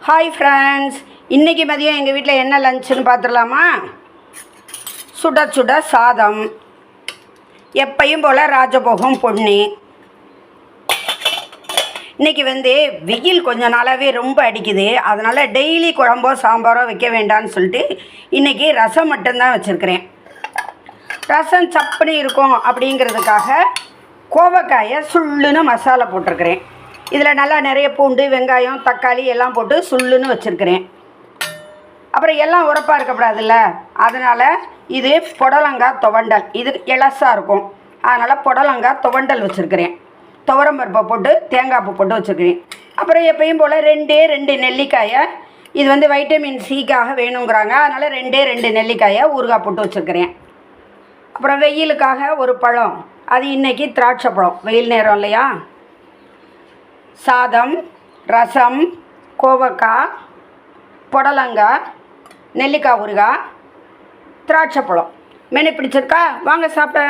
Hi friends, இன்றைக்கி மதியம் எங்கள் வீட்டில் என்ன லஞ்சுன்னு பார்த்துடலாமா? சுட சுட சாதம், எப்பையும் போல் ராஜபோகம் பொண்ணு. இன்றைக்கி வெயில் கொஞ்சம் நாளாகவே ரொம்ப அடிக்குது. அதனால் டெய்லி குழம்போ சாம்பாரோ வைக்க வேண்டான்னு சொல்லிட்டு இன்றைக்கி ரசம் மட்டும்தான் வச்சுருக்கிறேன். ரசம் சப்புனு இருக்கும் அப்படிங்கிறதுக்காக கோவக்காயை சுள்ளுன்னு மசாலா போட்டிருக்கிறேன். இதில் நல்லா நிறைய பூண்டு, வெங்காயம், தக்காளி எல்லாம் போட்டு சுள்ளுன்னு வச்சுருக்கிறேன். அப்புறம் எல்லாம் உரப்பாக இருக்கக்கூடாதுல்ல, அதனால் இது புடலங்காய் துவண்டல். இது இலசாக இருக்கும், அதனால் புடலங்காய் துவண்டல் வச்சுருக்கிறேன். துவரம்பருப்பை போட்டு தேங்காய் பூ போட்டு வச்சுருக்கிறேன். அப்புறம் எப்பயும் போல் ரெண்டு நெல்லிக்காயை, இது வைட்டமின் சிக்காக வேணுங்கிறாங்க, அதனால் ரெண்டு நெல்லிக்காயை ஊறுகாய் போட்டு வச்சுருக்கிறேன். அப்புறம் வெயிலுக்காக ஒரு பழம், அது இன்றைக்கி திராட்சை பழம், வெயில் நேரம் இல்லையா. சாதம், ரசம், கோவக்காய், புடலங்காய், நெல்லிக்காய் ஊறுகாய், திராட்சை பழம். மெனு பிடிச்சிருக்கா? வாங்க சாப்பிட.